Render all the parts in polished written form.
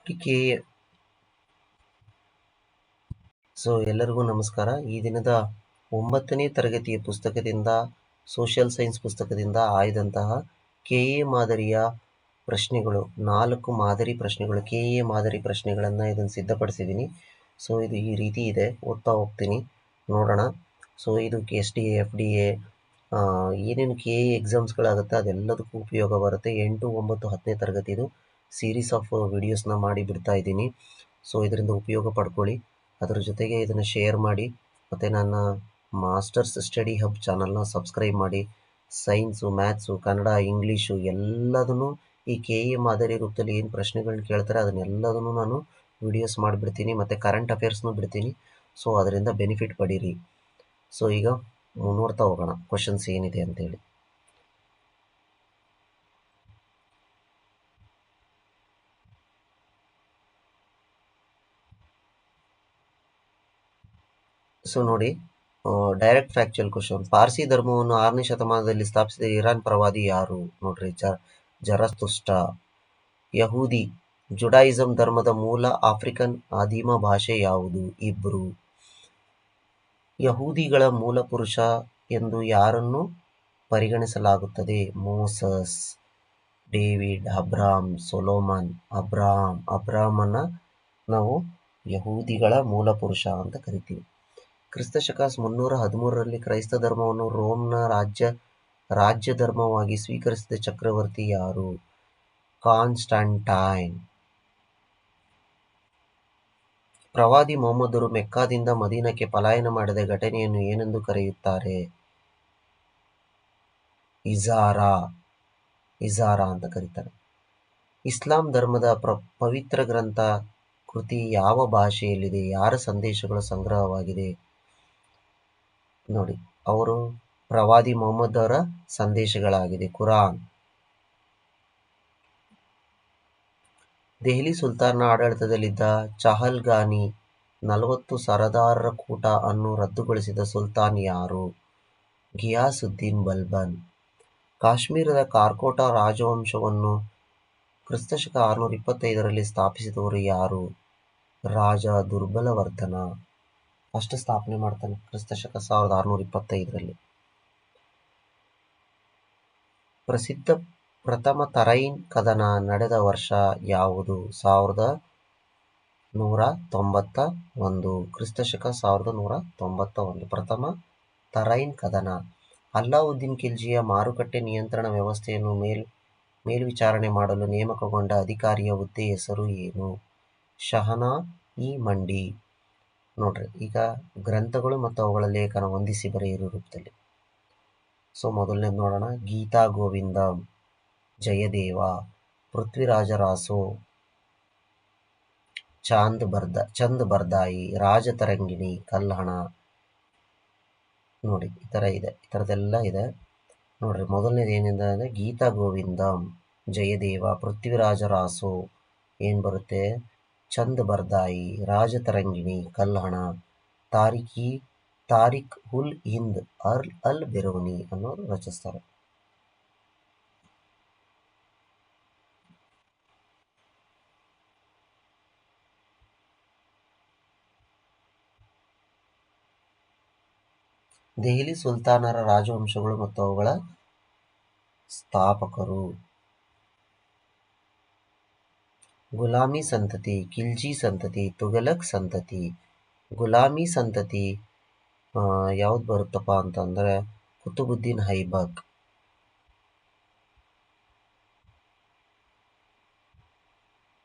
KA. ಎಲ್ಲರಿಗೂ ನಮಸ್ಕಾರ. ಈ ದಿನದ 9ನೇ ತರಗತಿಯ ಪುಸ್ತಕದಿಂದ, ಸೋಷಿಯಲ್ ಸೈನ್ಸ್ ಪುಸ್ತಕದಿಂದ ಆಯ್ದಂತಹ KA ಮಾದರಿಯ ಪ್ರಶ್ನೆಗಳು, 4 ಮಾದರಿ ಪ್ರಶ್ನೆಗಳು, KA ಮಾದರಿ ಪ್ರಶ್ನೆಗಳನ್ನು ಇದನ್ನು ಸಿದ್ಧಪಡಿಸಿದ್ದೀನಿ. ಇದು ಈ ರೀತಿ ಇದೆ, ಓದ್ತಾ ಹೋಗ್ತೀನಿ, ನೋಡೋಣ. ಇದು SDA, FDA, ಏನೇನು KA ಎಕ್ಸಾಮ್ಸ್ಗಳಾಗುತ್ತೆ ಅದೆಲ್ಲದಕ್ಕೂ ಉಪಯೋಗ ಬರುತ್ತೆ. 8, 9, 10ನೇ ತರಗತಿದು ಸೀರೀಸ್ ಆಫ್ ವಿಡಿಯೋಸ್ನ ಮಾಡಿ ಬಿಡ್ತಾ ಇದ್ದೀನಿ. ಇದರಿಂದ ಉಪಯೋಗ ಪಡ್ಕೊಳ್ಳಿ. ಅದರ ಜೊತೆಗೆ ಇದನ್ನು ಶೇರ್ ಮಾಡಿ, ಮತ್ತು ನನ್ನ ಮಾಸ್ಟರ್ಸ್ ಸ್ಟಡಿ ಹಬ್ ಚಾನಲ್ನ ಸಬ್ಸ್ಕ್ರೈಬ್ ಮಾಡಿ. ಸೈನ್ಸು, ಮ್ಯಾಥ್ಸು, ಕನ್ನಡ, ಇಂಗ್ಲೀಷು ಎಲ್ಲದನ್ನು ಈ KA ಮಾದರಿ ರೂಪದಲ್ಲಿ ಏನು ಪ್ರಶ್ನೆಗಳನ್ನ ಕೇಳ್ತಾರೆ ಅದನ್ನೆಲ್ಲದನ್ನು ನಾನು ವಿಡಿಯೋಸ್ ಮಾಡಿಬಿಡ್ತೀನಿ, ಮತ್ತು ಕರೆಂಟ್ ಅಫೇರ್ಸ್ನೂ ಬಿಡ್ತೀನಿ. ಅದರಿಂದ ಬೆನಿಫಿಟ್ ಪಡೀರಿ. ಈಗ ನೋಡ್ತಾ ಹೋಗೋಣ ಕ್ವಶನ್ಸ್ ಏನಿದೆ ಅಂತೇಳಿ. ನೋಡಿ, ಡೈರೆಕ್ಟ್ ಫ್ಯಾಕ್ಚುಯಲ್ ಕ್ವಶನ್. ಪಾರ್ಸಿ ಧರ್ಮವನ್ನು 6ನೇ ಶತಮಾನದಲ್ಲಿ ಸ್ಥಾಪಿಸಿದ ಇರಾನ್ ಪ್ರವಾದಿ ಯಾರು? ನೋಡ್ರಿ, ಜರತುಸ್ಟ. ಯಹೂದಿ. ಜುಡಾಯಿಸಂ ಧರ್ಮದ ಮೂಲ ಆಫ್ರಿಕನ್ ಆದಿಮ ಭಾಷೆ ಯಾವುದು? ಇಬ್ರು. ಯಹೂದಿಗಳ ಮೂಲ ಪುರುಷ ಎಂದು ಯಾರನ್ನು ಪರಿಗಣಿಸಲಾಗುತ್ತದೆ? Moses, David, Abram, Solomon. ಅಬ್ರಾಮನ ನಾವು ಯಹೂದಿಗಳ ಮೂಲ ಪುರುಷ ಅಂತ ಕರಿತೀವಿ. ಕ್ರಿಸ್ತಶಕ 313ರಲ್ಲಿ ಕ್ರೈಸ್ತ ಧರ್ಮವನ್ನು ರೋಮ್ನ ರಾಜ್ಯ ಧರ್ಮವಾಗಿ ಸ್ವೀಕರಿಸಿದ ಚಕ್ರವರ್ತಿ ಯಾರು? ಕಾನ್ಸ್ಟಂಟೈನ್. ಪ್ರವಾದಿ ಮೊಹಮ್ಮದರು ಮೆಕ್ಕಾದಿಂದ ಮದೀನಕ್ಕೆ ಪಲಾಯನ ಮಾಡಿದ ಘಟನೆಯನ್ನು ಏನೆಂದು ಕರೆಯುತ್ತಾರೆ? ಇಜಾರಾ ಅಂತ ಕರೀತಾರೆ. ಇಸ್ಲಾಂ ಧರ್ಮದ ಪವಿತ್ರ ಗ್ರಂಥ ಕೃತಿ ಯಾವ ಭಾಷೆಯಲ್ಲಿದೆ? ಯಾರ ಸಂದೇಶಗಳು ಸಂಗ್ರಹವಾಗಿದೆ? ನೋಡಿ, ಅವರು ಪ್ರವಾದಿ ಮೊಹಮ್ಮದ್ ಅವರ ಸಂದೇಶಗಳಾಗಿದೆ, ಕುರಾನ್. ದೆಹಲಿ ಸುಲ್ತಾನನ ಆಡಳಿತದಲ್ಲಿದ್ದ ಚಹಲ್ಗಾನಿ 40 ಸರದಾರರ ಕೂಟ ಅನ್ನು ರದ್ದುಗೊಳಿಸಿದ ಸುಲ್ತಾನ್ ಯಾರು? ಘಿಯಾಸುದ್ದೀನ್ ಬಲ್ಬನ್. ಕಾಶ್ಮೀರದ ಕಾರ್ಕೋಟ ರಾಜವಂಶವನ್ನು ಕ್ರಿಸ್ತಶಕ 625ರಲ್ಲಿ ಸ್ಥಾಪಿಸಿದವರು ಯಾರು? ರಾಜ ದುರ್ಬಲವರ್ಧನ. ಫಸ್ಟ್ ಸ್ಥಾಪನೆ ಮಾಡ್ತಾನೆ ಕ್ರಿಸ್ತಶಕ 1625ರಲ್ಲಿ. ಪ್ರಸಿದ್ಧ ಪ್ರಥಮ ತರೈನ್ ಕದನ ನಡೆದ ವರ್ಷ ಯಾವುದು? 1191. ಕ್ರಿಸ್ತಶಕ 1191 ಪ್ರಥಮ ತರೈನ್ ಕದನ. ಅಲ್ಲಾವುದ್ದೀನ್ ಖಿಲ್ಜಿಯ ಮಾರುಕಟ್ಟೆ ನಿಯಂತ್ರಣ ವ್ಯವಸ್ಥೆಯನ್ನು ಮೇಲ್ವಿಚಾರಣೆ ಮಾಡಲು ನೇಮಕಗೊಂಡ ಅಧಿಕಾರಿಯ ಹುದ್ದೆ ಹೆಸರು ಏನು? ಶಹನಾ-ಇ ಮಂಡಿ. ನೋಡ್ರಿ, ಈಗ ಗ್ರಂಥಗಳು ಮತ್ತು ಅವುಗಳ ಲೇಖನ ಹೊಂದಿಸಿ ಬರೆಯಿರಿ ರೂಪದಲ್ಲಿ. ಮೊದಲನೇದು ನೋಡೋಣ. ಗೀತಾ ಗೋವಿಂದಂ, ಜಯದೇವ. ಪೃಥ್ವಿರಾಜರಾಸೋ, ಚಂದ್ ಬರ್ದಾಯಿ. ರಾಜತರಂಗಿಣಿ, ಕಲ್ಹಣ. ನೋಡಿ, ಈ ಥರದೆಲ್ಲ ಇದೆ. ನೋಡ್ರಿ, ಮೊದಲನೇದು ಏನಿದೆ ಅಂದರೆ ಗೀತಾ ಗೋವಿಂದಂ, ಜಯದೇವ. ಪೃಥ್ವಿರಾಜರಾಸೋ ಏನು ಬರುತ್ತೆ? ಚಂದ್ ಬರ್ದಾಯಿ. ರಾಜತರಂಗಿಣಿ, ಕಲ್ಹಣ. ತಾರಿಕ್ ಉಲ್ ಹಿಂದ್ ಅಲ್ ಬೆರೂನಿ ಅನ್ನೋರು ರಚಿಸ್ತಾರೆ. ದೆಹಲಿ ಸುಲ್ತಾನರ ರಾಜವಂಶಗಳು ಮತ್ತು ಅವುಗಳ ಸ್ಥಾಪಕರು. ಗುಲಾಮಿ ಸಂತತಿ, ಖಿಲ್ಜಿ ಸಂತತಿ, ತುಘಲಕ್ ಸಂತತಿ. ಗುಲಾಮಿ ಸಂತತಿ ಯಾವ್ದು ಬರುತ್ತಪ್ಪ ಅಂತಂದರೆ ಕುತುಬುದ್ದೀನ್ ಐಬಕ್.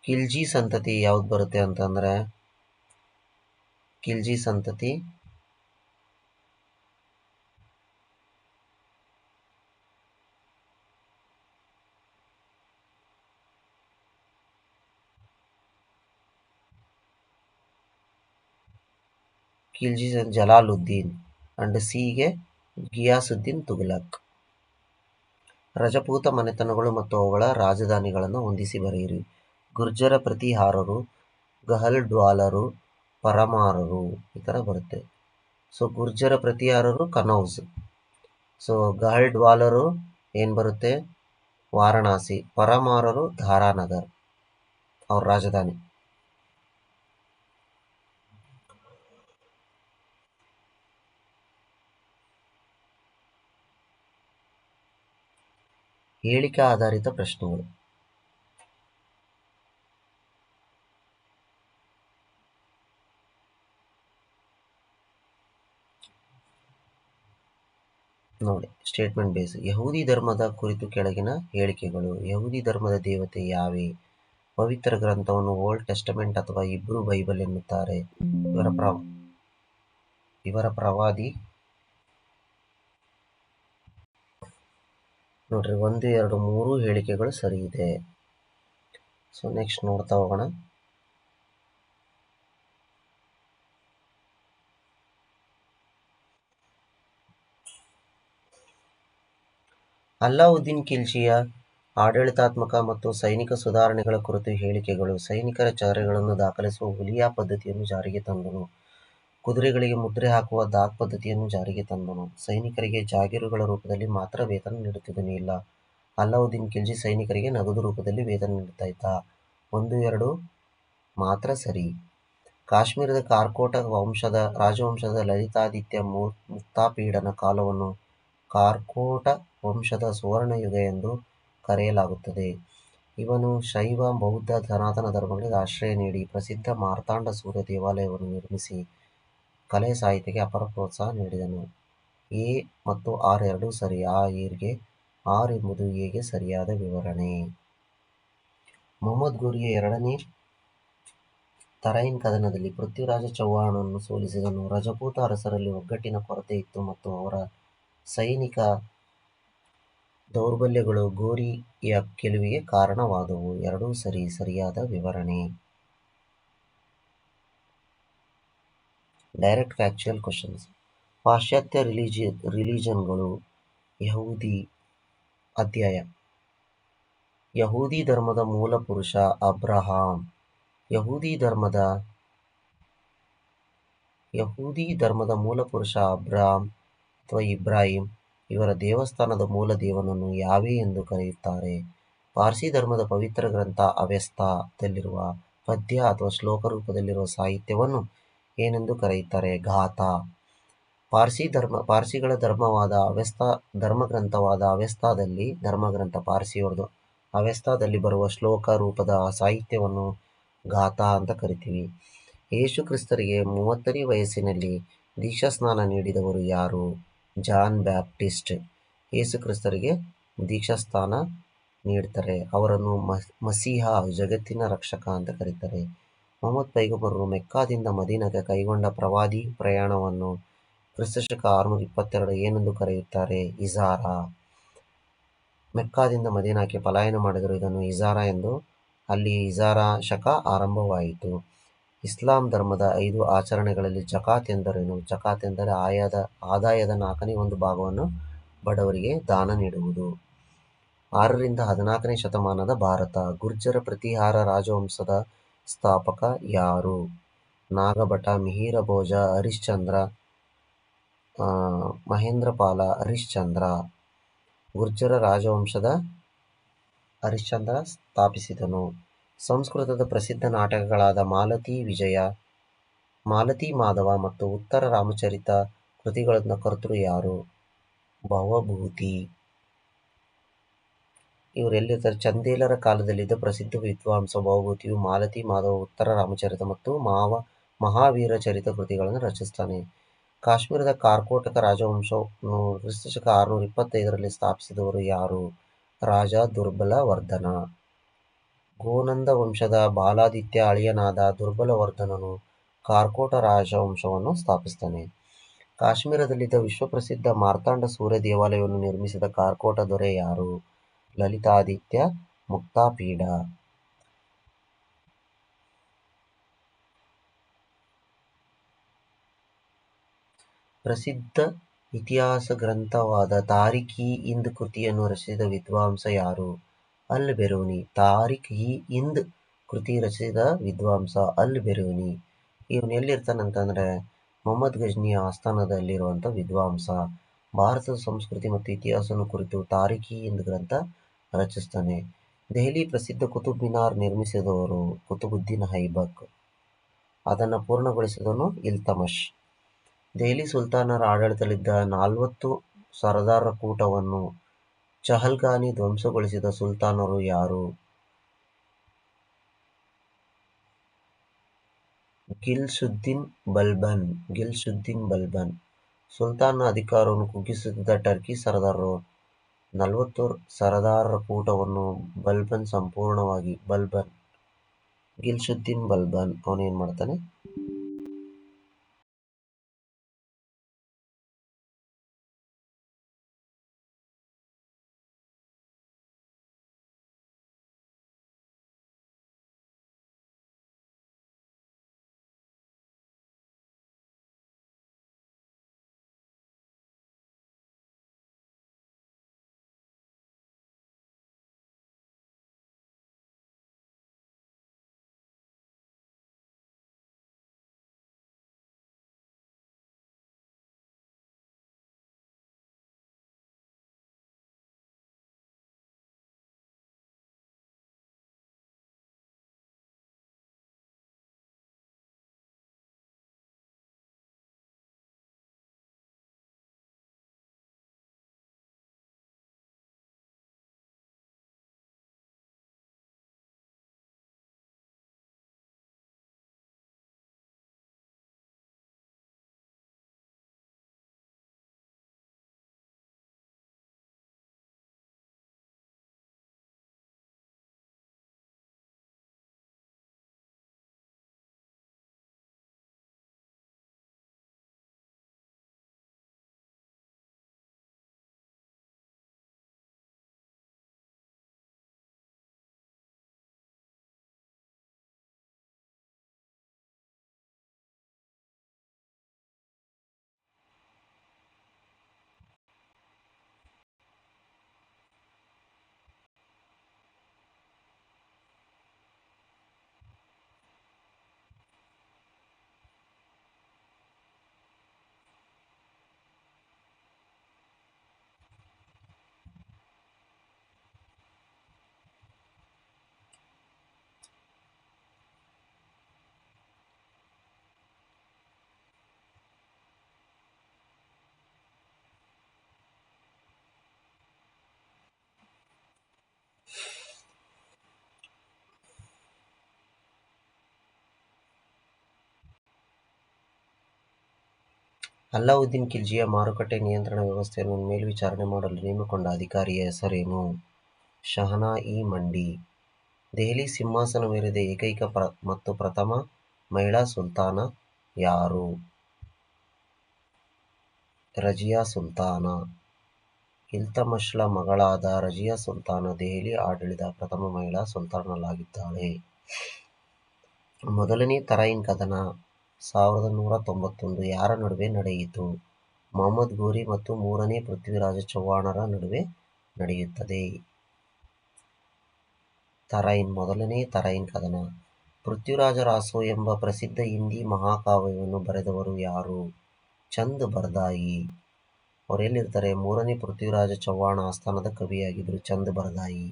ಖಿಲ್ಜಿ ಸಂತತಿ ಯಾವ್ದು ಬರುತ್ತೆ ಅಂತಂದರೆ ಖಿಲ್ಜಿ ಸಂತತಿ ಜಲಾಲುದ್ದೀನ್ ಅಂಡ್ ಸಿಗೆ ಗಿಯಾಸುದ್ದೀನ್ ತುಘಲಕ್. ರಜಪೂತ ಮನೆತನಗಳು ಮತ್ತು ಅವುಗಳ ರಾಜಧಾನಿಗಳನ್ನು ಹೊಂದಿಸಿ ಬರೆಯಿರಿ. ಗುರ್ಜರ ಪ್ರತಿಹಾರರು, ಗಹಲ್ಡ್ವಾಲರು, ಪರಮಾರರು. ಈ ಥರ ಬರುತ್ತೆ. ಗುರ್ಜರ ಪ್ರತಿಹಾರರು ಕನೌಜ್. ಗಹಲ್ಡ್ವಾಲರು ಏನು ಬರುತ್ತೆ? ವಾರಣಾಸಿ. ಪರಮಾರರು ಧಾರಾನಗರ್, ಅವ್ರ ರಾಜಧಾನಿ. ಹೇಳಿಕೆ ಆಧಾರಿತ ಪ್ರಶ್ನೆಗಳು. ನೋಡಿ, ಸ್ಟೇಟ್ಮೆಂಟ್ ಬೇಸ್. ಯಹೂದಿ ಧರ್ಮದ ಕುರಿತು ಕೆಳಗಿನ ಹೇಳಿಕೆಗಳು. ಯಹೂದಿ ಧರ್ಮದ ದೇವತೆ ಯಾವೆ. ಪವಿತ್ರ ಗ್ರಂಥವನ್ನು ಓಲ್ಡ್ ಟೆಸ್ಟಮೆಂಟ್ ಅಥವಾ ಇಬ್ರೂ ಬೈಬಲ್ ಎನ್ನುತ್ತಾರೆ. ಇವರ ಪ್ರವಾದಿ ನೋಡ್ರಿ, 1, 2, 3 ಹೇಳಿಕೆಗಳು ಸರಿ ಇದೆ. ಸೊ ನೆಕ್ಸ್ಟ್ ನೋಡ್ತಾ ಹೋಗೋಣ. ಅಲ್ಲಾವುದ್ದೀನ್ ಖಿಲ್ಜಿಯ ಆಡಳಿತಾತ್ಮಕ ಮತ್ತು ಸೈನಿಕ ಸುಧಾರಣೆಗಳ ಕುರಿತು ಹೇಳಿಕೆಗಳು. ಸೈನಿಕರ ಚಹರೆಗಳನ್ನು ದಾಖಲಿಸುವ ಹುಲಿಯಾ ಪದ್ಧತಿಯನ್ನು ಜಾರಿಗೆ ತಂದನು. ಕುದುರೆಗಳಿಗೆ ಮುದ್ರೆ ಹಾಕುವ ದಾಗ್ ಪದ್ಧತಿಯನ್ನು ಜಾರಿಗೆ ತಂದನು. ಸೈನಿಕರಿಗೆ ಜಾಗೀರುಗಳ ರೂಪದಲ್ಲಿ ಮಾತ್ರ ವೇತನ ನೀಡುತ್ತಿದ್ದನು. ಇಲ್ಲ, ಅಲ್ಲಾವುದ್ದೀನ್ ಖಿಲ್ಜಿ ಸೈನಿಕರಿಗೆ ನಗದು ರೂಪದಲ್ಲಿ ವೇತನ ನೀಡುತ್ತಾ ಇದ್ದ. 1, 2 ಮಾತ್ರ ಸರಿ. ಕಾಶ್ಮೀರದ ಕಾರ್ಕೋಟ ರಾಜವಂಶದ ಲಲಿತಾದಿತ್ಯ ಮುಕ್ತಾಪೀಡನ ಕಾಲವನ್ನು ಕಾರ್ಕೋಟ ವಂಶದ ಸುವರ್ಣಯುಗ ಎಂದು ಕರೆಯಲಾಗುತ್ತದೆ. ಇವನು ಶೈವ, ಬೌದ್ಧ, ಸನಾತನ ಧರ್ಮಗಳಿಗೆ ಆಶ್ರಯ ನೀಡಿ ಪ್ರಸಿದ್ಧ ಮಾರ್ತಾಂಡ ಸೂರ್ಯ ದೇವಾಲಯವನ್ನು ನಿರ್ಮಿಸಿ ಕಲೆ ಸಾಹಿತ್ಯಕ್ಕೆ ಅಪಾರ ಪ್ರೋತ್ಸಾಹ ನೀಡಿದನು. ಎ ಮತ್ತು ಆರ್ ಎರಡೂ ಸರಿ. ಆರ್ ಎಂಬುದು ಎಗೆ ಸರಿಯಾದ ವಿವರಣೆ. ಮೊಹಮ್ಮದ್ ಘೋರಿಯ ಎರಡನೇ ತರೈನ್ ಕದನದಲ್ಲಿ ಪೃಥ್ವಿರಾಜ ಚೌಹಾಣನನ್ನು ಸೋಲಿಸಿದನು. ರಜಪೂತ ಅರಸರಲ್ಲಿ ಒಗ್ಗಟ್ಟಿನ ಕೊರತೆ ಇತ್ತು ಮತ್ತು ಅವರ ಸೈನಿಕ ದೌರ್ಬಲ್ಯಗಳು ಘೋರಿಯ ಗೆಲುವಿಗೆ ಕಾರಣವಾದವು. ಎರಡೂ ಸರಿ. ಸರಿಯಾದ ವಿವರಣೆ. Direct factual questions. ಪಾಶ್ಚಾತ್ಯ ರಿಲಿಜನ್ಗಳು. ಯಹೂದಿ. ಅಧ್ಯಾಯ. ಯಹೂದಿ ಧರ್ಮದ ಮೂಲ ಪುರುಷ ಅಬ್ರಹಾಂ. ಯಹೂದಿ ಧರ್ಮದ ಮೂಲ ಪುರುಷ ಅಬ್ರಹಾಂ ಅಥವಾ ಇಬ್ರಾಹಿಂ. ಇವರ ದೇವಸ್ಥಾನದ ಮೂಲ ದೇವನನ್ನು ಯಾವೆ ಎಂದು ಕರೆಯುತ್ತಾರೆ. ಪಾರ್ಸಿ ಧರ್ಮದ ಪವಿತ್ರ ಗ್ರಂಥ ಅವೆಸ್ತಾದಲ್ಲಿರುವ ಪದ್ಯ ಅಥವಾ ಶ್ಲೋಕ ರೂಪದಲ್ಲಿರುವ ಸಾಹಿತ್ಯವನ್ನು ಏನೆಂದು ಕರೆಯುತ್ತಾರೆ. ಗಾಥಾ. ಪಾರ್ಸಿಗಳ ಧರ್ಮಗ್ರಂಥವಾದ ಅವೆಸ್ತಾದಲ್ಲಿ ಧರ್ಮಗ್ರಂಥ ಪಾರ್ಸಿಯವರದು ಅವೆಸ್ತಾದಲ್ಲಿ ಬರುವ ಶ್ಲೋಕ ರೂಪದ ಸಾಹಿತ್ಯವನ್ನು ಗಾಥಾ ಅಂತ ಕರಿತೀವಿ. ಯೇಸು ಕ್ರಿಸ್ತರಿಗೆ 30ನೇ ವಯಸ್ಸಿನಲ್ಲಿ ದೀಕ್ಷಾಸ್ನಾನ ನೀಡಿದವರು ಯಾರು. John Baptist. ಯೇಸು ಕ್ರಿಸ್ತರಿಗೆ ದೀಕ್ಷಾಸ್ನಾನ ನೀಡ್ತಾರೆ. ಅವರನ್ನು ಮಸೀಹ, ಜಗತ್ತಿನ ರಕ್ಷಕ ಅಂತ ಕರೀತಾರೆ. ಮೊಹಮ್ಮದ್ ಪೈಗಂಬರರು ಮೆಕ್ಕಾದಿಂದ ಮದೀನಾಕ್ಕೆ ಕೈಗೊಂಡ ಪ್ರವಾದಿ ಪ್ರಯಾಣವನ್ನು ಕ್ರಿಸ್ತಶಕ 622 ಏನೆಂದು ಕರೆಯುತ್ತಾರೆ. ಇಜಾರ. ಮೆಕ್ಕಾದಿಂದ ಮದೀನಾಕ್ಕೆ ಪಲಾಯನ ಮಾಡಿದರು. ಇದನ್ನು ಇಜಾರ ಎಂದು. ಅಲ್ಲಿ ಇಜಾರ ಶಕ ಆರಂಭವಾಯಿತು. ಇಸ್ಲಾಂ ಧರ್ಮದ 5 ಆಚರಣೆಗಳಲ್ಲಿ ಜಕಾತ್ ಎಂದರೇನು. ಜಕಾತ್ ಎಂದರೆ ಆದಾಯದ 4ನೇ 1 ಭಾಗವನ್ನು ಬಡವರಿಗೆ ದಾನ ನೀಡುವುದು. 6ರಿಂದ 14ನೇ ಶತಮಾನದ ಭಾರತ. ಗುರ್ಜರ ಪ್ರತಿಹಾರ ರಾಜವಂಶದ ಸ್ಥಾಪಕ ಯಾರು. ನಾಗಭಟ, ಮಿಹಿರ ಭೋಜ, ಹರಿಶ್ಚಂದ್ರ, ಮಹೇಂದ್ರಪಾಲ. ಹರಿಶ್ಚಂದ್ರ. ಗುರ್ಜರ ರಾಜವಂಶದ ಹರಿಶ್ಚಂದ್ರ ಸ್ಥಾಪಿಸಿದನು. ಸಂಸ್ಕೃತದ ಪ್ರಸಿದ್ಧ ನಾಟಕಗಳಾದ ಮಾಲತಿ ವಿಜಯ, ಮಾಲತಿ ಮಾಧವ ಮತ್ತು ಉತ್ತರ ರಾಮಚರಿತ ಕೃತಿಗಳ ಕರ್ತೃ ಯಾರು. ಭವಭೂತಿ. ಇವರೆಲ್ಲಿರ್ತಾರೆ. ಚಂದೇಲರ ಕಾಲದಲ್ಲಿದ್ದ ಪ್ರಸಿದ್ಧ ವಿದ್ವಾಂಸ ಭವಭೂತಿಯು ಮಾಲತಿ ಮಾಧವ, ಉತ್ತರ ರಾಮಚರಿತ ಮತ್ತು ಮಹಾವೀರ ಚರಿತ ಕೃತಿಗಳನ್ನು ರಚಿಸುತ್ತಾನೆ. ಕಾಶ್ಮೀರದ ಕಾರ್ಕೋಟಕ ರಾಜವಂಶವನ್ನು ಕ್ರಿಸ್ತಶಕ 625ರಲ್ಲಿ ಸ್ಥಾಪಿಸಿದವರು ಯಾರು. ರಾಜ ದುರ್ಬಲವರ್ಧನ. ಗೋನಂದ ವಂಶದ ಬಾಲಾದಿತ್ಯ ಅಳಿಯನಾದ ದುರ್ಬಲವರ್ಧನನು ಕಾರ್ಕೋಟ ರಾಜವಂಶವನ್ನು ಸ್ಥಾಪಿಸುತ್ತಾನೆ. ಕಾಶ್ಮೀರದಲ್ಲಿದ್ದ ವಿಶ್ವಪ್ರಸಿದ್ಧ ಮಾರ್ತಾಂಡ ಸೂರ್ಯ ದೇವಾಲಯವನ್ನು ನಿರ್ಮಿಸಿದ ಕಾರ್ಕೋಟ ದೊರೆ ಯಾರು. ಲಲಿತಾದಿತ್ಯ ಮುಕ್ತಾಪೀಡ. ಪ್ರಸಿದ್ಧ ಇತಿಹಾಸ ಗ್ರಂಥವಾದ ತಾರಿಖ್-ಇ-ಹಿಂದ್ ಕೃತಿಯನ್ನು ರಚಿಸಿದ ವಿದ್ವಾಂಸ ಯಾರು. ಅಲ್ ಬೆರೂನಿ. ತಾರಿಖ್-ಇ-ಹಿಂದ್ ಕೃತಿ ರಚಿಸಿದ ವಿದ್ವಾಂಸ ಅಲ್ ಬೆರೂನಿ. ಇವನು ಎಲ್ಲಿರ್ತಾನಂತಂದ್ರೆ ಮೊಹಮ್ಮದ್ ಗಜ್ನಿಯ ಆಸ್ಥಾನದಲ್ಲಿರುವಂಥ ವಿದ್ವಾಂಸ. ಭಾರತದ ಸಂಸ್ಕೃತಿ ಮತ್ತು ಇತಿಹಾಸವನ್ನು ಕುರಿತು ತಾರಿಖ್-ಇ-ಹಿಂದ್ ಗ್ರಂಥ ರಚಿಸ್ತಾನೆ. ದೆಹಲಿ ಪ್ರಸಿದ್ಧ ಕುತುಬ್ ಮಿನಾರ್ ನಿರ್ಮಿಸಿದವರು ಕುತುಬುದ್ದೀನ್ ಐಬಕ್. ಅದನ್ನು ಪೂರ್ಣಗೊಳಿಸಿದವನು ಇಲ್ತಮಷ್. ದೆಹಲಿ ಸುಲ್ತಾನರ ಆಡಳಿತದಲ್ಲಿದ್ದ 40 ಸರದಾರರ ಕೂಟವನ್ನು ಚಹಲ್ಗಾನಿ ಧ್ವಂಸಗೊಳಿಸಿದ ಸುಲ್ತಾನರು ಯಾರು? ಗಿಲ್ಸುದ್ದೀನ್ ಬಲ್ಬನ್. ಸುಲ್ತಾನ್ನ ಅಧಿಕಾರವನ್ನು ಕುಗ್ಗಿಸುತ್ತಿದ್ದ ಟರ್ಕಿ ಸರದಾರರು 40 ಸರದಾರರ ಕೂಟವನ್ನು ಗಿಲ್ಸುದ್ದೀನ್ ಬಲ್ಬನ್ ಅವನೇನ್ ಮಾಡ್ತಾನೆ, ಅಲ್ಲಾವುದ್ದೀನ್ ಖಿಲ್ಜಿಯ ಮಾರುಕಟ್ಟೆ ನಿಯಂತ್ರಣ ವ್ಯವಸ್ಥೆಯನ್ನು ಮೇಲ್ವಿಚಾರಣೆ ಮಾಡಲು ನೇಮಕಗೊಂಡ ಅಧಿಕಾರಿಯ ಹೆಸರೇನು? ಶಹನಾ-ಇ-ಮಂಡಿ. ದೆಹಲಿ ಸಿಂಹಾಸನವೇರಿದ ಏಕೈಕ ಮತ್ತು ಪ್ರಥಮ ಮಹಿಳಾ ಸುಲ್ತಾನ ಯಾರು? ರಜಿಯಾ ಸುಲ್ತಾನ. ಇಲ್ತಮಶ್ಳ ಮಗಳಾದ ರಜಿಯಾ ಸುಲ್ತಾನ ದೆಹಲಿ ಆಳಿದ ಪ್ರಥಮ ಮಹಿಳಾ ಸುಲ್ತಾನಳಾಗಿದ್ದಾಳೆ. ಮೊದಲನೇ ತರೈನ್ ಕದನ 1191 ಯಾರ ನಡುವೆ ನಡೆಯಿತು? ಮೊಹಮ್ಮದ್ ಘೋರಿ ಮತ್ತು ಮೂರನೇ ಪೃಥ್ವಿರಾಜ ಚೌಹಾಣರ ನಡುವೆ ನಡೆಯುತ್ತದೆ. ಮೊದಲನೇ ತರೈನ್ ಕದನ. ಪೃಥ್ವಿರಾಜ ರಾಸೊ ಎಂಬ ಪ್ರಸಿದ್ಧ ಹಿಂದಿ ಮಹಾಕಾವ್ಯವನ್ನು ಬರೆದವರು ಯಾರು? ಚಂದ್ ಬರ್ದಾಯಿ. ಅವರೆಲ್ಲಿರ್ತಾರೆ? ಮೂರನೇ ಪೃಥ್ವಿರಾಜ ಚೌಹಾಣ ಆಸ್ಥಾನದ ಕವಿಯಾಗಿದ್ದರು ಚಂದ್ ಬರ್ದಾಯಿ.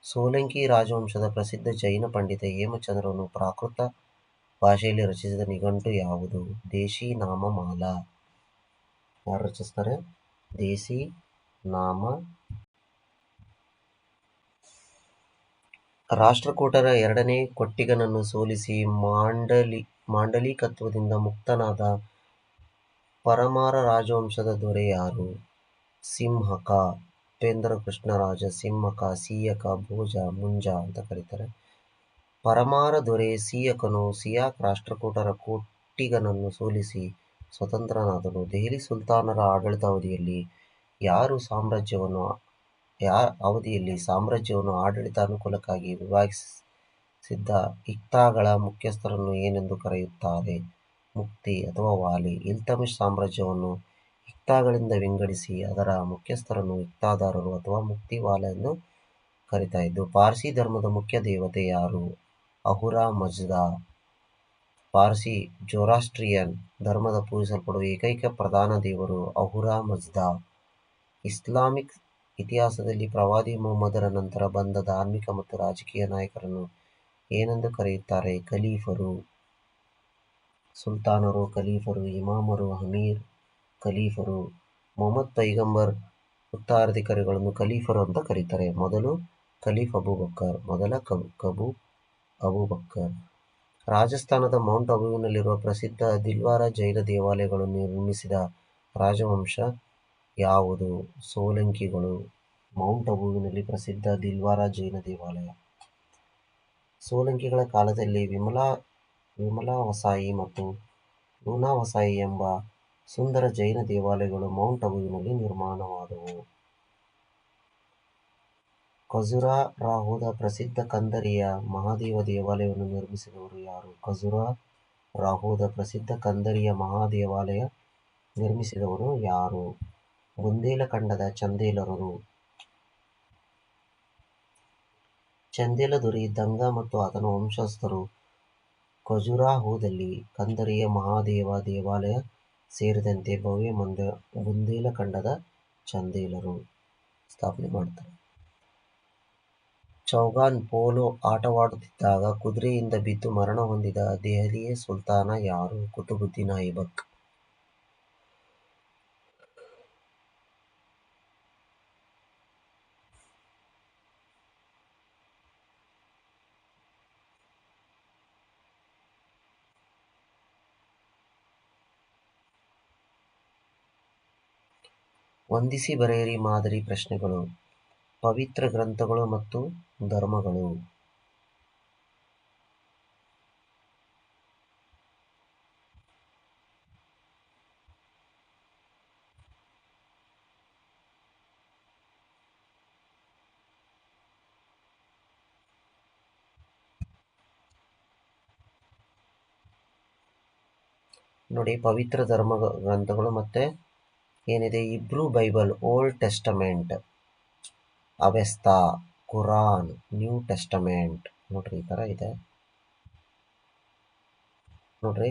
ಸೋಲಂಕಿ ರಾಜವಂಶದ ಪ್ರಸಿದ್ಧ ಜೈನ ಪಂಡಿತ ಹೇಮಚಂದ್ರನು ಪ್ರಾಕೃತ ಭಾಷೆಯಲ್ಲಿ ರಚಿಸಿದ ನಿಘಂಟು ಯಾವುದು? ದೇಶಿ ನಾಮಮಾಲಾ. ಯಾರು ರಚಿಸ್ತಾರೆ? ದೇಸಿ ನಾಮ. ರಾಷ್ಟ್ರಕೂಟರ ಎರಡನೇ ಕೊಟ್ಟಿಗನನ್ನು ಸೋಲಿಸಿ ಮಾಂಡಲಿಕತ್ವದಿಂದ ಮುಕ್ತನಾದ ಪರಮಾರ ರಾಜವಂಶದ ದೊರೆ ಯಾರು? ಸಿಂಹಕ. ಉಪೇಂದ್ರ ಕೃಷ್ಣರಾಜ ಸಿಂಹಕ. ಸಿಯಕ, ಭೋಜ, ಮುಂಜ ಅಂತ ಕರೀತಾರೆ. ಪರಮಾರ ದೊರೆ ಸಿಯಕನು ಸಿಯಾಕ್ ರಾಷ್ಟ್ರಕೂಟರ ಕೊಟ್ಟಿಗನನ್ನು ಸೋಲಿಸಿ ಸ್ವತಂತ್ರನಾದನು. ದೆಹಲಿ ಸುಲ್ತಾನರ ಆಡಳಿತಾವಧಿಯಲ್ಲಿ ಸಾಮ್ರಾಜ್ಯವನ್ನು ಆಡಳಿತಾನುಕೂಲಕ್ಕಾಗಿ ವಿಭಾಗಿಸಿದ್ದ ಇಕ್ತಾಗಳ ಮುಖ್ಯಸ್ಥರನ್ನು ಏನೆಂದು ಕರೆಯುತ್ತಾರೆ? ಮುಕ್ತಿ ಅಥವಾ ವಾಲಿ. ಇಲ್ತಮಿಶ್ ಸಾಮ್ರಾಜ್ಯವನ್ನು ಇಕ್ತಾಗಳಿಂದ ವಿಂಗಡಿಸಿ ಅದರ ಮುಖ್ಯಸ್ಥರನ್ನು ಇಕ್ತಾದಾರರು ಅಥವಾ ಮುಕ್ತಿವಾಲ ಎಂದು ಕರೀತಾ ಇದ್ದು. ಪಾರ್ಸಿ ಧರ್ಮದ ಮುಖ್ಯ ದೇವತೆ ಯಾರು? ಅಹುರಾ ಮಜ್ದಾ. ಪಾರ್ಸಿ ಜೊರಾಸ್ಟ್ರಿಯನ್ ಧರ್ಮದ ಪೂಜಿಸಲ್ಪಡುವ ಏಕೈಕ ಪ್ರಧಾನ ದೇವರು ಅಹುರಾ ಮಜ್ದಾ. ಇಸ್ಲಾಮಿಕ್ ಇತಿಹಾಸದಲ್ಲಿ ಪ್ರವಾದಿ ಮುಹಮ್ಮದರ ನಂತರ ಬಂದ ಧಾರ್ಮಿಕ ಮತ್ತು ರಾಜಕೀಯ ನಾಯಕರನ್ನು ಏನೆಂದು ಕರೆಯುತ್ತಾರೆ? ಖಲೀಫರು. ಸುಲ್ತಾನರು, ಖಲೀಫರು, ಇಮಾಮರು, ಅಮೀರ್, ಖಲೀಫರು. ಮುಹಮ್ಮದ್ ಪೈಗಂಬರ್ ಉತ್ತರಾಧಿಕಾರಿಗಳನ್ನು ಖಲೀಫರು ಅಂತ ಕರೀತಾರೆ. ಮೊದಲ ಕಬು ಅಬೂಬಕ್ಕರ್. ರಾಜಸ್ಥಾನದ ಮೌಂಟ್ ಅಬುವಿನಲ್ಲಿರುವ ಪ್ರಸಿದ್ಧ ದಿಲ್ವಾರಾ ಜೈನ ದೇವಾಲಯಗಳನ್ನು ನಿರ್ಮಿಸಿದ ರಾಜವಂಶ ಯಾವುದು? ಸೋಲಂಕಿಗಳು. ಮೌಂಟ್ ಅಬುವಿನಲ್ಲಿ ಪ್ರಸಿದ್ಧ ದಿಲ್ವಾರಾ ಜೈನ ದೇವಾಲಯ. ಸೋಲಂಕಿಗಳ ಕಾಲದಲ್ಲಿ ವಿಮಲಾವಸಾಯಿ ಮತ್ತು ಲೂನಾವಸಾಯಿ ಎಂಬ ಸುಂದರ ಜೈನ ದೇವಾಲಯಗಳು ಮೌಂಟ್ ಅಬುವಿನಲ್ಲಿ ನಿರ್ಮಾಣವಾದವು. ಖಜುರಾಹೋದ ಪ್ರಸಿದ್ಧ ಕಂದರಿಯ ಮಹಾದೇವ ದೇವಾಲಯವನ್ನು ನಿರ್ಮಿಸಿದವರು ಯಾರು? ಖಜುರಾಹೋದ ಪ್ರಸಿದ್ಧ ಕಂದರಿಯ ಮಹಾದೇವಾಲಯ ನಿರ್ಮಿಸಿದವರು ಯಾರು? ಬುಂದೇಲಖಂಡದ ಚಂದೇಲರು. ಚಂದೇಲ ದೊರೆ ದಂಗಾ ಮತ್ತು ಆತನ ವಂಶಸ್ಥರು ಖಜುರಾಹೋದಲ್ಲಿ ಕಂದರಿಯ ಮಹಾದೇವ ದೇವಾಲಯ ಸೇರಿದಂತೆ ಭವ್ಯ ಬುಂದೇಲಖಂಡದ ಚಂದೇಲರು ಸ್ಥಾಪನೆ ಮಾಡ್ತಾರೆ. ಚೌಗಾನ್ ಪೋಲೋ ಆಟವಾಡುತ್ತಿದ್ದಾಗ ಕುದುರೆಯಿಂದ ಬಿದ್ದು ಮರಣ ಹೊಂದಿದ ದೆಹಲಿಯ ಸುಲ್ತಾನ ಯಾರು? ಕುತುಬುದ್ದೀನ್ ಐಬಕ್. ವಂದಿಸಿ ಬರೆಯಿರಿ ಮಾದರಿ ಪ್ರಶ್ನೆಗಳು. ಪವಿತ್ರ ಗ್ರಂಥಗಳು ಮತ್ತು ಧರ್ಮಗಳು. ನೋಡಿ, ಪವಿತ್ರ ಧರ್ಮ ಗ್ರಂಥಗಳು ಮತ್ತೆ ಏನಿದೆ? Hebrew Bible, Old Testament, Avesta, Quran, New Testament. ನೋಡ್ರಿ, ಈ ತರ ಇದೆ ನೋಡ್ರಿ.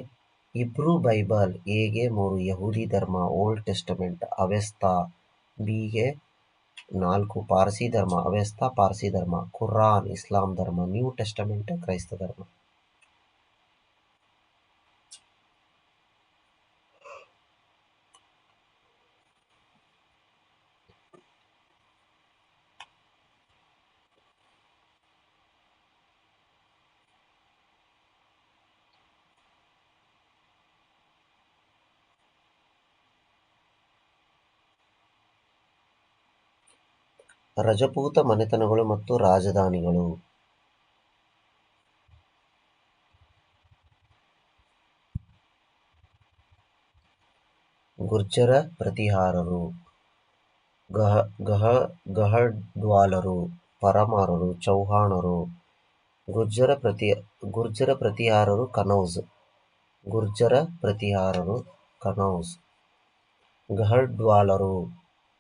ಇಬ್ರೂ ಬೈಬಲ್, ಎಗೆ 3 ಯಹೂದಿ ಧರ್ಮ ಓಲ್ಡ್ ಟೆಸ್ಟಮೆಂಟ್, ಅವೆಸ್ತಾ, ಬಿಗೆ 4 ಪಾರ್ಸಿ ಧರ್ಮ, ಅವೆಸ್ತಾ ಪಾರ್ಸಿ ಧರ್ಮ, ಕುರಾನ್ ಇಸ್ಲಾಂ ಧರ್ಮ, ನ್ಯೂ ಟೆಸ್ಟಮೆಂಟ್ ಕ್ರೈಸ್ತ ಧರ್ಮ. ರಜಪೂತ ಮನೆತನಗಳು ಮತ್ತು ರಾಜಧಾನಿಗಳು. ಗುರ್ಜರ ಪ್ರತಿಹಾರರು, ಗಹಡ್ವಾಲರು, ಪರಮಾರರು, ಚೌಹಾಣರು. ಗುರ್ಜರ ಪ್ರತಿಹಾರರು ಕನೌಜ್. ಗಹಡ್ವಾಲರು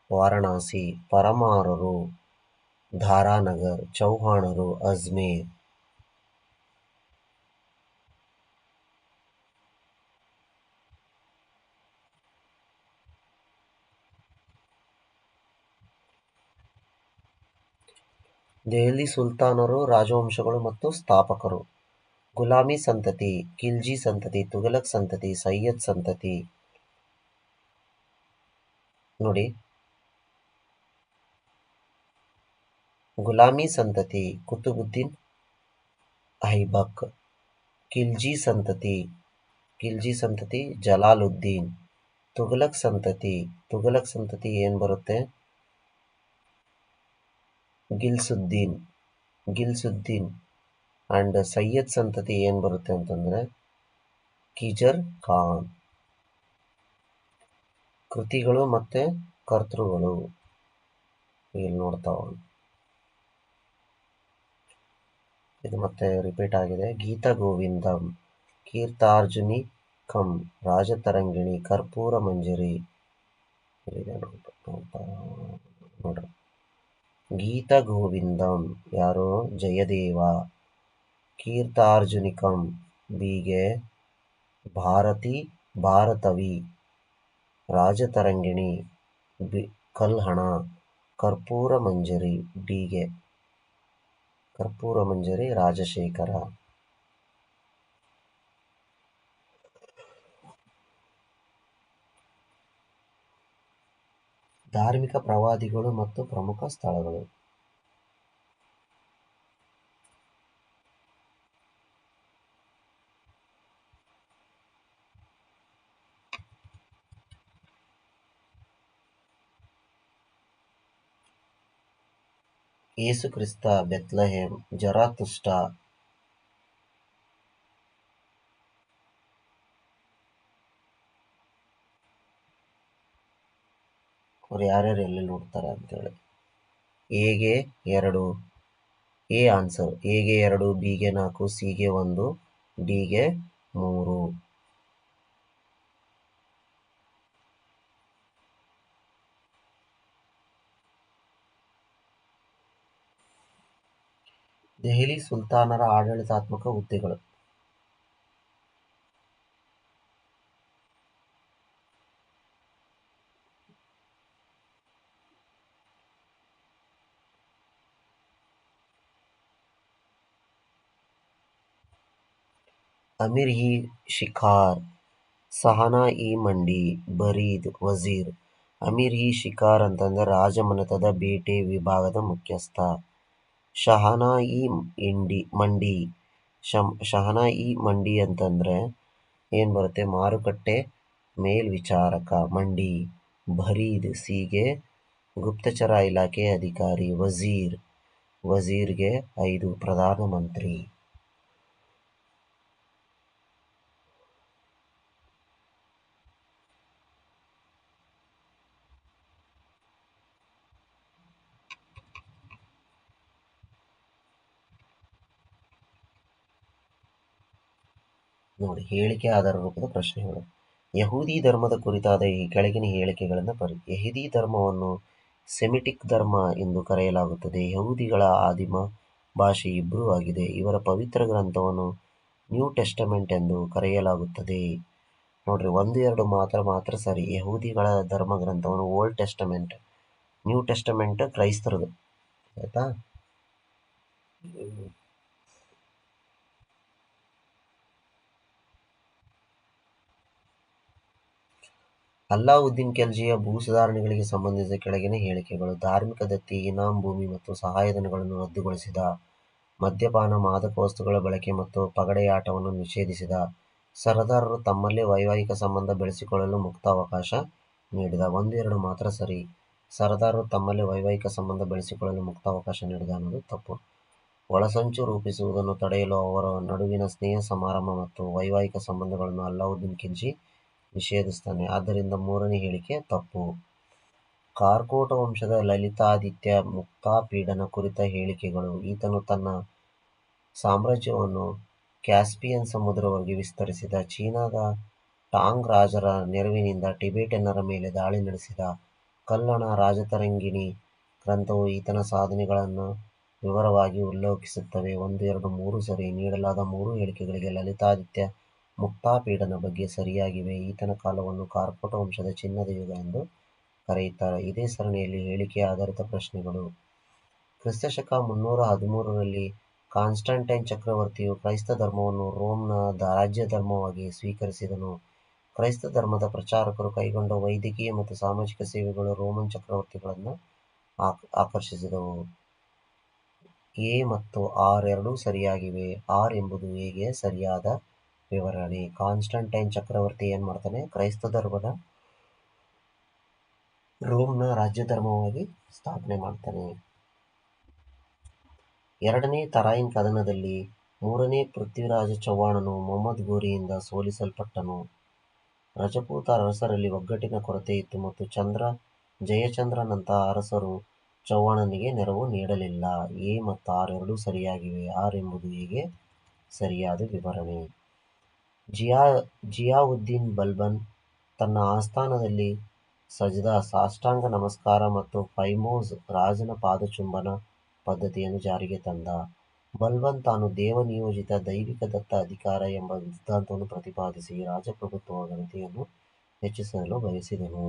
ವಾರಣಾಸಿ, ಪರಮಾರರು ಧಾರಾನಗರ್, ಚೌಹಾಣರು ಅಜ್ಮೇರ್. ದೆಹಲಿ ಸುಲ್ತಾನರು ರಾಜವಂಶಗಳು ಮತ್ತು ಸ್ಥಾಪಕರು. ಗುಲಾಮಿ ಸಂತತಿ, ಖಿಲ್ಜಿ ಸಂತತಿ, ತುಘಲಕ್ ಸಂತತಿ, ಸೈಯದ್ ಸಂತತಿ. ನೋಡಿ, ಗುಲಾಮಿ ಸಂತತಿ ಕುತುಬುದ್ದೀನ್ ಐಬಕ್. ಖಿಲ್ಜಿ ಸಂತತಿ ಜಲಾಲುದ್ದೀನ್. ತುಘಲಕ್ ಸಂತತಿ ಏನ್ ಬರುತ್ತೆ? ಗಿಲ್ಸುದ್ದೀನ್. ಅಂಡ್ ಸೈಯದ್ ಸಂತತಿ ಏನ್ ಬರುತ್ತೆ ಅಂತಂದ್ರೆ ಕಿಜರ್ ಖಾನ್. ಕೃತಿಗಳು ಮತ್ತೆ ಕರ್ತೃಗಳು ಇಲ್ಲಿ ನೋಡ್ತಾವ. ಇದು ಮತ್ತೆ ರಿಪೀಟ್ ಆಗಿದೆ. ಗೀತ ಗೋವಿಂದಂ, ಕೀರ್ತಾರ್ಜುನಿಕಂ, ರಾಜತರಂಗಿಣಿ, ಕರ್ಪೂರ ಮಂಜರಿ. ನೋಡ್ರಿ, ಗೀತ ಗೋವಿಂದಂ ಯಾರು? ಜಯದೇವ. ಕೀರ್ತಾರ್ಜುನಿಕಂ ಬಿಗೆ ಭಾರತವಿ. ರಾಜತರಂಗಿಣಿ ಕಲ್ಹಣ. ಕರ್ಪೂರ ಮಂಜರಿ ಡಿಗೆ ರಾಜಶೇಖರ. ಧಾರ್ಮಿಕ ಪ್ರವಾದಿಗಳು ಮತ್ತು ಪ್ರಮುಖ ಸ್ಥಳಗಳು. ಯೇಸು ಕ್ರಿಸ್ತ, ಬೆತ್ಲೆಹೇಮ್, ಜರಾತುಷ್ಟ. ಅವ್ರು ಯಾರ್ಯಾರು ಎಲ್ಲೆಲ್ಲಿ ಹುಡ್ತಾರೆ ಅಂತೇಳಿ. ಎಗೆ 2, ಎ ಆನ್ಸರ್. ಎಗೆ 2, ಬಿಗೆ 4, ಸಿಗೆ 1, ಡಿಗೆ 3. ದೆಹಲಿ ಸುಲ್ತಾನರ ಆಡಳಿತಾತ್ಮಕ ಹುದ್ದೆಗಳು. ಅಮೀರ್ ಇ ಶಿಕಾರ್, ಸಹನಾ ಇ ಮಂಡಿ, ಬರೀದ್, ವಜೀರ್. ಅಮೀರ್ ಇ ಶಿಕಾರ್ ಅಂತಂದ್ರೆ ರಾಜಮನೆತದ ಬೇಟೆ ವಿಭಾಗದ ಮುಖ್ಯಸ್ಥ. ಶಹನಾ ಇ ಮಂಡಿ, ಶಹನಾ ಇ ಮಂಡಿ ಅಂತಂದ್ರೆ ಏನ್ ಬರುತ್ತೆ, ಮಾರುಕಟ್ಟೆ ಮೇಲ್ವಿಚಾರಕ. ಮಂಡಿ. ಬರೀದ್, ಸಿಗೆ ಗುಪ್ತಚರ ಇಲಾಖೆ ಅಧಿಕಾರಿ. ವಜೀರ್ಗೆ 5, ಪ್ರಧಾನಮಂತ್ರಿ. ನೋಡಿ, ಹೇಳಿಕೆ ಆಧಾರ ರೂಪದ ಪ್ರಶ್ನೆಗಳು. ಯಹೂದಿ ಧರ್ಮದ ಕುರಿತಾದ ಈ ಕೆಳಗಿನ ಹೇಳಿಕೆಗಳನ್ನು ಯಹೂದಿ ಧರ್ಮವನ್ನು ಸೆಮಿಟಿಕ್ ಧರ್ಮ ಎಂದು ಕರೆಯಲಾಗುತ್ತದೆ. ಯಹೂದಿಗಳ ಆದಿಮ ಭಾಷೆ ಇಬ್ರೂ ಆಗಿದೆ. ಇವರ ಪವಿತ್ರ ಗ್ರಂಥವನ್ನು ನ್ಯೂ ಟೆಸ್ಟಮೆಂಟ್ ಎಂದು ಕರೆಯಲಾಗುತ್ತದೆ. ನೋಡ್ರಿ, 1, 2 ಮಾತ್ರ ಸರಿ. ಯಹೂದಿಗಳ ಧರ್ಮ ಗ್ರಂಥವನ್ನು ಓಲ್ಡ್ ಟೆಸ್ಟಮೆಂಟ್, ನ್ಯೂ ಟೆಸ್ಟಮೆಂಟ್ ಕ್ರೈಸ್ತರದು. ಆಯ್ತಾ? ಅಲ್ಲಾವುದ್ದೀನ್ ಖಿಲ್ಜಿಯ ಭೂ ಸುಧಾರಣೆಗಳಿಗೆ ಸಂಬಂಧಿಸಿದ ಕೆಳಗಿನ ಹೇಳಿಕೆಗಳು. ಧಾರ್ಮಿಕ ದತ್ತಿ, ಇನಾಮ್ ಭೂಮಿ ಮತ್ತು ಸಹಾಯಧನಗಳನ್ನು ರದ್ದುಗೊಳಿಸಿದ. ಮದ್ಯಪಾನ, ಮಾದಕ ವಸ್ತುಗಳ ಬಳಕೆ ಮತ್ತು ಪಗಡೆಯಾಟವನ್ನು ನಿಷೇಧಿಸಿದ. ಸರದಾರರು ತಮ್ಮಲ್ಲೇ ವೈವಾಹಿಕ ಸಂಬಂಧ ಬೆಳೆಸಿಕೊಳ್ಳಲು ಮುಕ್ತ ಅವಕಾಶ ನೀಡಿದ. 1, 2 ಮಾತ್ರ ಸರಿ. ಸರದಾರರು ತಮ್ಮಲ್ಲೇ ವೈವಾಹಿಕ ಸಂಬಂಧ ಬೆಳೆಸಿಕೊಳ್ಳಲು ಮುಕ್ತ ಅವಕಾಶ ನೀಡಿದ ಅನ್ನೋದು ತಪ್ಪು. ಒಳಸಂಚು ರೂಪಿಸುವುದನ್ನು ತಡೆಯಲು ಅವರ ನಡುವಿನ ಸ್ನೇಹ ಸಮಾರಂಭ ಮತ್ತು ವೈವಾಹಿಕ ಸಂಬಂಧಗಳನ್ನು ಅಲ್ಲಾವುದ್ದೀನ್ ಖಿಲ್ಜಿ ನಿಷೇಧಿಸ್ತಾನೆ. ಆದ್ದರಿಂದ 3ನೇ ಹೇಳಿಕೆ ತಪ್ಪು. ಕಾರ್ಕೋಟ ವಂಶದ ಲಲಿತಾದಿತ್ಯ ಮುಕ್ತಾಪೀಡನ ಕುರಿತ ಹೇಳಿಕೆಗಳು. ಈತನು ತನ್ನ ಸಾಮ್ರಾಜ್ಯವನ್ನು ಕ್ಯಾಸ್ಪಿಯನ್ ಸಮುದ್ರವರೆಗೆ ವಿಸ್ತರಿಸಿದ. ಚೀನಾದ ಟಾಂಗ್ ರಾಜರ ನೆರವಿನಿಂದ ಟಿಬೆಟಿಯನ್ನರ ಮೇಲೆ ದಾಳಿ ನಡೆಸಿದ. ಕಲ್ಹಣ ರಾಜತರಂಗಿಣಿ ಗ್ರಂಥವು ಈತನ ಸಾಧನೆಗಳನ್ನು ವಿವರವಾಗಿ ಉಲ್ಲೇಖಿಸುತ್ತವೆ. 1, 2, 3 ಸರಿ. ನೀಡಲಾದ 3 ಹೇಳಿಕೆಗಳಿಗೆ ಲಲಿತಾದಿತ್ಯ ಮುಕ್ತಾಪೀಡನ ಬಗ್ಗೆ ಸರಿಯಾಗಿವೆ. ಈತನ ಕಾಲವನ್ನು ಕಾರ್ಕೋಟ ವಂಶದ ಚಿನ್ನದ ಯುಗ ಎಂದು ಕರೆಯುತ್ತಾರೆ. ಇದೇ ಸರಣಿಯಲ್ಲಿ ಹೇಳಿಕೆ ಆಧಾರಿತ ಪ್ರಶ್ನೆಗಳು. ಕ್ರಿಸ್ತಶಕ 313ರಲ್ಲಿ ಕಾನ್ಸ್ಟಂಟೈನ್ ಚಕ್ರವರ್ತಿಯು ಕ್ರೈಸ್ತ ಧರ್ಮವನ್ನು ರೋಮ್ನ ರಾಜ್ಯ ಧರ್ಮವಾಗಿ ಸ್ವೀಕರಿಸಿದನು. ಕ್ರೈಸ್ತ ಧರ್ಮದ ಪ್ರಚಾರಕರು ಕೈಗೊಂಡ ವೈದ್ಯಕೀಯ ಮತ್ತು ಸಾಮಾಜಿಕ ಸೇವೆಗಳು ರೋಮನ್ ಚಕ್ರವರ್ತಿಗಳನ್ನು ಆಕರ್ಷಿಸಿದವು. ಎ ಮತ್ತು ಆರ್ ಎರಡೂ ಸರಿಯಾಗಿವೆ. ಆರ್ ಎಂಬುದು ಎಗೆ ಸರಿಯಾದ ವಿವರಣೆ. ಕಾನ್ಸ್ಟಂಟೈನ್ ಚಕ್ರವರ್ತಿ ಏನ್ ಮಾಡ್ತಾನೆ, ಕ್ರೈಸ್ತ ಧರ್ಮದ ರೋಮ್ನ ರಾಜ್ಯ ಧರ್ಮವಾಗಿ ಸ್ಥಾಪನೆ ಮಾಡ್ತಾನೆ. 2ನೇ ತರಾಯಿನ್ ಕದನದಲ್ಲಿ 3ನೇ ಪೃಥ್ವಿರಾಜ ಚೌಹಾಣನು ಮೊಹಮ್ಮದ್ ಘೋರಿಯಿಂದ ಸೋಲಿಸಲ್ಪಟ್ಟನು. ರಜಪೂತ ಅರಸರಲ್ಲಿ ಒಗ್ಗಟ್ಟಿನ ಕೊರತೆ ಇತ್ತು ಮತ್ತು ಜಯಚಂದ್ರನಂತಹ ಅರಸರು ಚೌಹಾಣನಿಗೆ ನೆರವು ನೀಡಲಿಲ್ಲ. ಎ ಮತ್ತು ಆರ್ ಎರಡೂ ಸರಿಯಾಗಿವೆ. ಆರ್ ಎಂಬುದು ಎಗೆ ಸರಿಯಾದ ವಿವರಣೆ. ಜಿಯಾವುದ್ದೀನ್ ಬಲ್ಬನ್ ತನ್ನ ಆಸ್ಥಾನದಲ್ಲಿ ಸಜದಾ, ಸಾಷ್ಟಾಂಗ ನಮಸ್ಕಾರ ಮತ್ತು ಫೈಮೋಜ್ ರಾಜನ ಪಾದಚುಂಬನ ಪದ್ಧತಿಯನ್ನು ಜಾರಿಗೆ ತಂದ. ಬಲ್ಬನ್ ತಾನು ದೇವನಿಯೋಜಿತ ದೈವಿಕ ದತ್ತ ಅಧಿಕಾರ ಎಂಬ ಸಿದ್ಧಾಂತವನ್ನು ಪ್ರತಿಪಾದಿಸಿ ರಾಜಪ್ರಭುತ್ವ ಘನತೆಯನ್ನು ಹೆಚ್ಚಿಸಲು ಬಯಸಿದನು.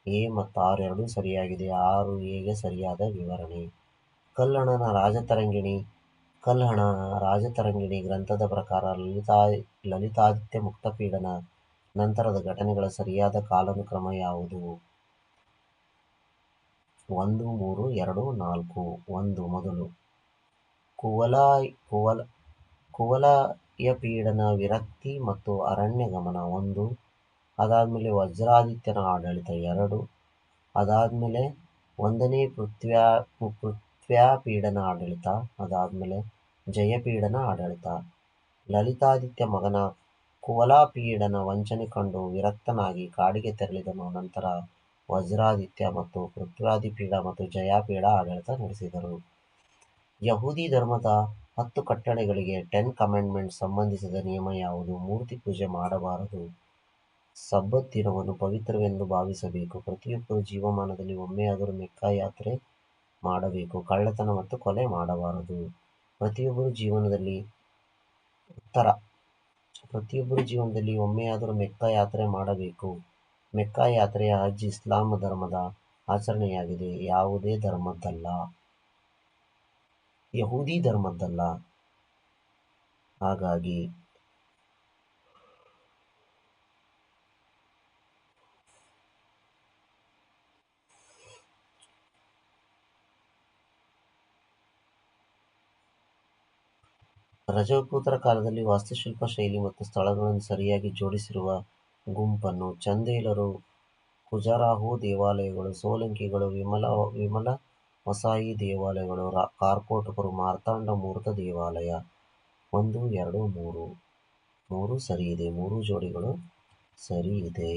ಎ ಮತ್ತು ಆರ್ ಎರಡೂ ಸರಿಯಾಗಿದೆ. ಆರು ಎಗೆ ಸರಿಯಾದ ವಿವರಣೆ. ಕಲ್ಹಣನ ರಾಜತರಂಗಿಣಿ ಗ್ರಂಥದ ಪ್ರಕಾರ ಲಲಿತಾದಿತ್ಯ ಮುಕ್ತಾಪೀಡನ ನಂತರದ ಘಟನೆಗಳ ಸರಿಯಾದ ಕಾಲಾನುಕ್ರಮ ಯಾವುದು? 1, 3, 2, 4. 1 ಮೊದಲು ಕುವಲ ಕುವಲಯಪೀಡನ ವಿರಕ್ತಿ ಮತ್ತು ಅರಣ್ಯಗಮನ 1. ಅದಾದಮೇಲೆ ವಜ್ರಾದಿತ್ಯನ ಆಡಳಿತ 2. ಅದಾದಮೇಲೆ 1ನೇ ಪೃಥ್ವ್ಯಾಪೀಡನ ಆಡಳಿತ. ಅದಾದಮೇಲೆ ಜಯಪೀಡನ ಆಡಳಿತ. ಲಲಿತಾದಿತ್ಯ ಮಗನ ಕುವಲಾಪೀಡನ ವಂಚನೆ ಕಂಡು ವಿರಕ್ತನಾಗಿ ಕಾಡಿಗೆ ತೆರಳಿದನು. ನಂತರ ವಜ್ರಾದಿತ್ಯ ಮತ್ತು ಪೃಥ್ವ್ಯಾದಿಪೀಡ ಮತ್ತು ಜಯಪೀಡ ಆಡಳಿತ ನಡೆಸಿದರು. ಯಹೂದಿ ಧರ್ಮದ 10 ಕಟ್ಟಳೆಗಳಿಗೆ 10 ಕಮಾಂಡ್ಮೆಂಟ್ಸ್ ಸಂಬಂಧಿಸಿದ ನಿಯಮ ಯಾವುದು? ಮೂರ್ತಿ ಪೂಜೆ ಮಾಡಬಾರದು. ಸಬ್ಬತ್ ದಿನವನ್ನು ಪವಿತ್ರವೆಂದು ಭಾವಿಸಬೇಕು. ಪ್ರತಿಯೊಬ್ಬರು ಜೀವಮಾನದಲ್ಲಿ ಒಮ್ಮೆಯಾದರೂ ಮೆಕ್ಕಾ ಯಾತ್ರೆ ಮಾಡಬೇಕು. ಕಳ್ಳತನ ಮತ್ತು ಕೊಲೆ ಮಾಡಬಾರದು. ಪ್ರತಿಯೊಬ್ಬರು ಜೀವನದಲ್ಲಿ ಒಮ್ಮೆಯಾದರೂ ಮೆಕ್ಕಾ ಯಾತ್ರೆ ಮಾಡಬೇಕು. ಮೆಕ್ಕಾ ಯಾತ್ರೆಯ ಹಜ್ ಇಸ್ಲಾಂ ಧರ್ಮದ ಆಚರಣೆಯಾಗಿದೆ, ಯಾವುದೇ ಧರ್ಮದ್ದಲ್ಲ, ಯಹೂದಿ ಧರ್ಮದ್ದಲ್ಲ. ಹಾಗಾಗಿ ರಜಪೂತರ ಕಾಲದಲ್ಲಿ ವಾಸ್ತುಶಿಲ್ಪ ಶೈಲಿ ಮತ್ತು ಸ್ಥಳಗಳನ್ನು ಸರಿಯಾಗಿ ಜೋಡಿಸಿರುವ ಗುಂಪನ್ನು ಚಂದೇಲರು, ಖಜುರಾಹೋ ದೇವಾಲಯಗಳು, ಸೋಲಂಕಿಗಳು, ವಿಮಲ ವಸಾಯಿ ದೇವಾಲಯಗಳು, ಕಾರ್ಕೋಟಕರು, ಮಾರ್ತಾಂಡ ಮೂರ್ತ ದೇವಾಲಯ. 1, 2, 3 ಸರಿ ಇದೆ. 3 ಜೋಡಿಗಳು ಸರಿ ಇದೆ.